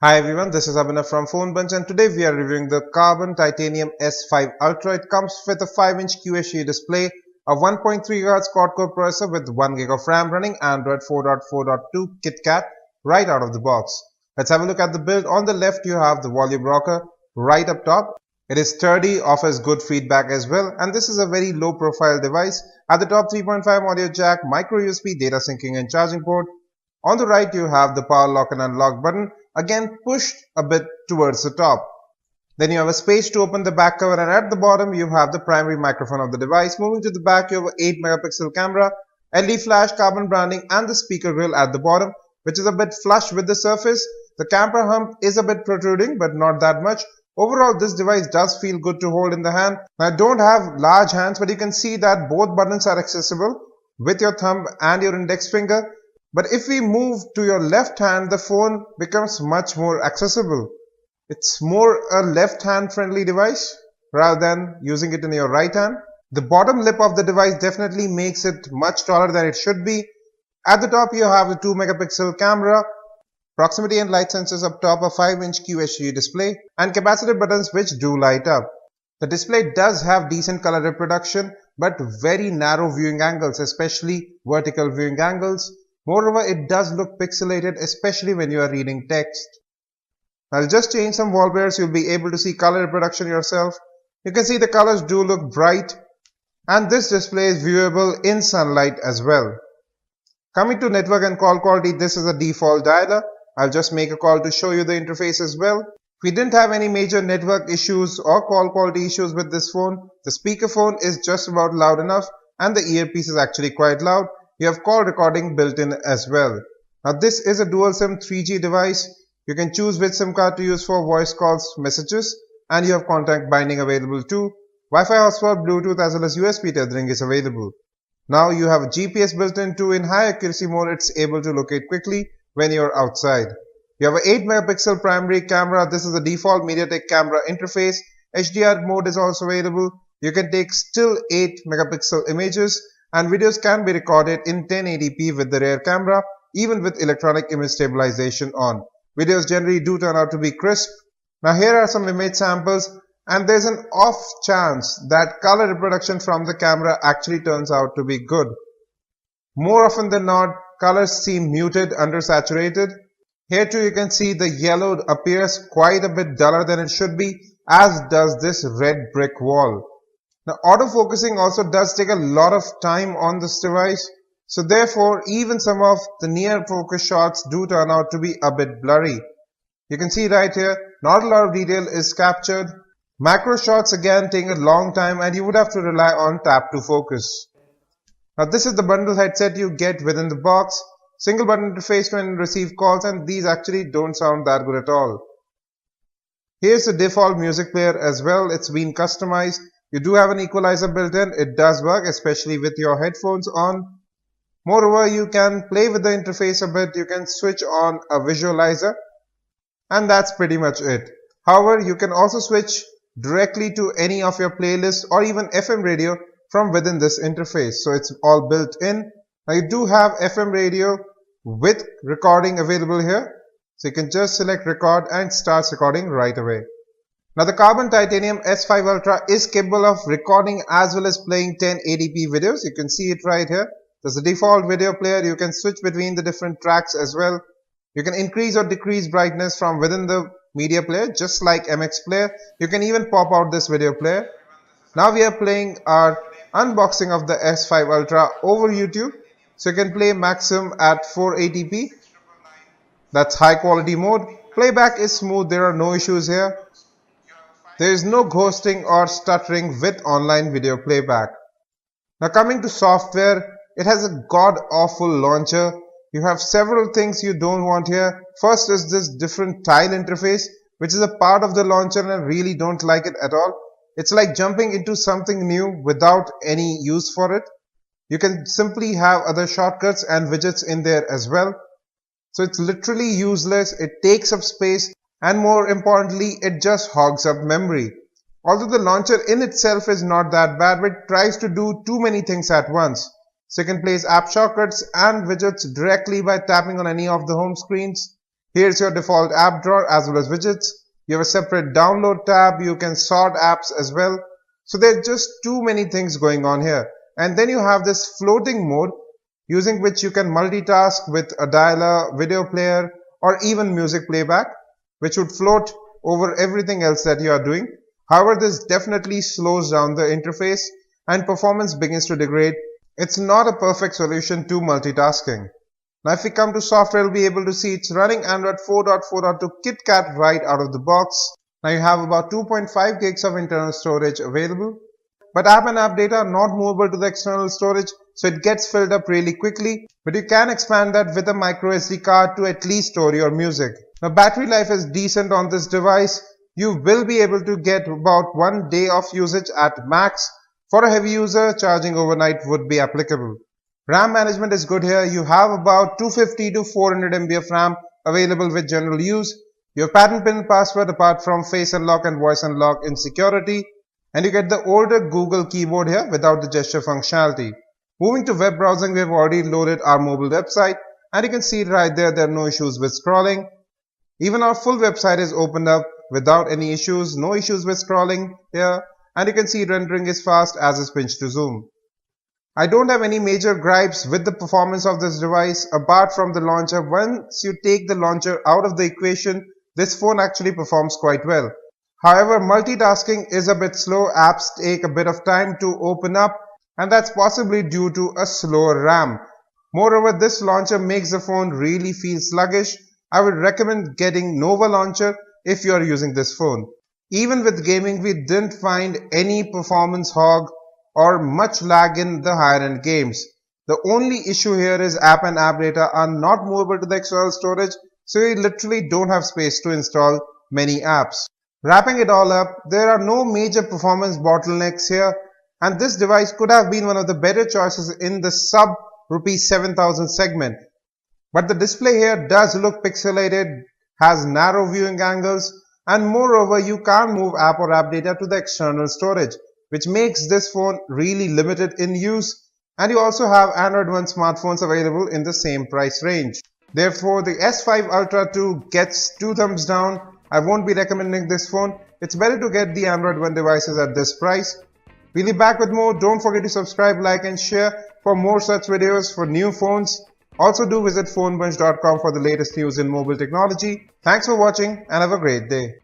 Hi everyone, this is Abhinav from Phone Bunch and today we are reviewing the Karbonn Titanium S5 Ultra. It comes with a 5-inch QHD display, a 1.3 GHz quad-core processor with 1 GB of RAM running Android 4.4.2 KitKat right out of the box. Let's have a look at the build. On the left you have the volume rocker right up top. It is sturdy, offers good feedback as well, and this is a very low profile device. At the top 3.5 audio jack, micro USB, data syncing and charging port. On the right you have the power lock and unlock button, again pushed a bit towards the top. Then you have a space to open the back cover, and at the bottom you have the primary microphone of the device. Moving to the back, you have an 8 megapixel camera, LED flash, carbon branding and the speaker grill at the bottom, which is a bit flush with the surface. The camera hump is a bit protruding but not that much. Overall, this device does feel good to hold in the hand. I don't have large hands, but you can see that both buttons are accessible with your thumb and your index finger. But if we move to your left hand, the phone becomes much more accessible. It's more a left hand friendly device rather than using it in your right hand. The bottom lip of the device definitely makes it much taller than it should be. At the top you have the 2 megapixel camera, proximity and light sensors up top, a 5-inch QHD display and capacitive buttons which do light up. The display does have decent color reproduction but very narrow viewing angles, especially vertical viewing angles. Moreover, it does look pixelated, especially when you are reading text. I'll just change some wallpapers, you'll be able to see color reproduction yourself. You can see the colors do look bright, and this display is viewable in sunlight as well. Coming to network and call quality, this is a default dialer. I'll just make a call to show you the interface as well. We didn't have any major network issues or call quality issues with this phone. The speakerphone is just about loud enough, and the earpiece is actually quite loud. You have call recording built in as well. Now this is a dual SIM 3G device. You can choose which SIM card to use for voice calls, messages, and you have contact binding available too. Wi-Fi hotspot, Bluetooth as well as USB tethering is available. Now you have GPS built in too. In high accuracy mode, it's able to locate quickly when you're outside. You have an 8 megapixel primary camera. This is the default MediaTek camera interface. HDR mode is also available. You can take still 8 megapixel images, and videos can be recorded in 1080p with the rear camera, even with electronic image stabilization on. Videos generally do turn out to be crisp. Now here are some image samples, and there's an off chance that color reproduction from the camera actually turns out to be good. More often than not, colors seem muted, undersaturated. Here too you can see the yellow appears quite a bit duller than it should be, as does this red brick wall. Now autofocusing also does take a lot of time on this device, so therefore even some of the near focus shots do turn out to be a bit blurry. You can see right here, not a lot of detail is captured. Macro shots again take a long time and you would have to rely on tap to focus. Now this is the bundle headset you get within the box. Single button interface when receive calls, and these actually don't sound that good at all. Here's the default music player as well. It's been customized. You do have an equalizer built in. It does work, especially with your headphones on. Moreover, you can play with the interface a bit. You can switch on a visualizer, and that's pretty much it. However, you can also switch directly to any of your playlists or even FM radio from within this interface. So it's all built in. Now you do have FM radio with recording available here. So you can just select record and starts recording right away. Now the Karbonn Titanium S5 Ultra is capable of recording as well as playing 1080p videos. You can see it right here. There's a default video player. You can switch between the different tracks as well. You can increase or decrease brightness from within the media player, just like MX player. You can even pop out this video player. Now we are playing our unboxing of the S5 Ultra over YouTube. So you can play maximum at 480p. That's high quality mode. Playback is smooth. There are no issues here. There is no ghosting or stuttering with online video playback. Now coming to software, it has a god-awful launcher. You have several things you don't want here. First is this different tile interface, which is a part of the launcher and I really don't like it at all. It's like jumping into something new without any use for it. You can simply have other shortcuts and widgets in there as well. So it's literally useless. It takes up space. And more importantly, it just hogs up memory. Although the launcher in itself is not that bad, but it tries to do too many things at once. So you can place app shortcuts and widgets directly by tapping on any of the home screens. Here's your default app drawer as well as widgets. You have a separate download tab. You can sort apps as well. So there's just too many things going on here. And then you have this floating mode using which you can multitask with a dialer, video player, or even music playback, which would float over everything else that you are doing. However, this definitely slows down the interface and performance begins to degrade. It's not a perfect solution to multitasking. Now if we come to software, we'll be able to see it's running Android 4.4.2 KitKat right out of the box. Now you have about 2.5 gigs of internal storage available. But app and app data are not movable to the external storage, so it gets filled up really quickly. But you can expand that with a micro SD card to at least store your music. Now battery life is decent on this device. You will be able to get about 1 day of usage at max. For a heavy user, charging overnight would be applicable. RAM management is good here. You have about 250 to 400 MB of RAM available with general use. You have pattern pin password apart from face unlock and voice unlock in security. And you get the older Google keyboard here without the gesture functionality. Moving to web browsing, we have already loaded our mobile website and you can see right there are no issues with scrolling. Even our full website is opened up without any issues, no issues with scrolling here, and you can see rendering is fast as is pinch to zoom. I don't have any major gripes with the performance of this device apart from the launcher. Once you take the launcher out of the equation, this phone actually performs quite well. However, multitasking is a bit slow, apps take a bit of time to open up and that's possibly due to a slower RAM. Moreover, this launcher makes the phone really feel sluggish. I would recommend getting Nova launcher if you are using this phone. Even with gaming, we didn't find any performance hog or much lag in the higher end games. The only issue here is app and app data are not movable to the external storage, so you literally don't have space to install many apps. Wrapping it all up, there are no major performance bottlenecks here, and this device could have been one of the better choices in the sub ₹7,000 segment. But the display here does look pixelated, has narrow viewing angles, and moreover you can't move app or app data to the external storage, which makes this phone really limited in use. And you also have Android One smartphones available in the same price range. Therefore, the S5 Ultra 2 gets 2 thumbs down. I won't be recommending this phone. It's better to get the Android One devices at this price. We'll be back with more. Don't forget to subscribe, like and share for more such videos for new phones. Also do visit phonebunch.com for the latest news in mobile technology. Thanks for watching and have a great day.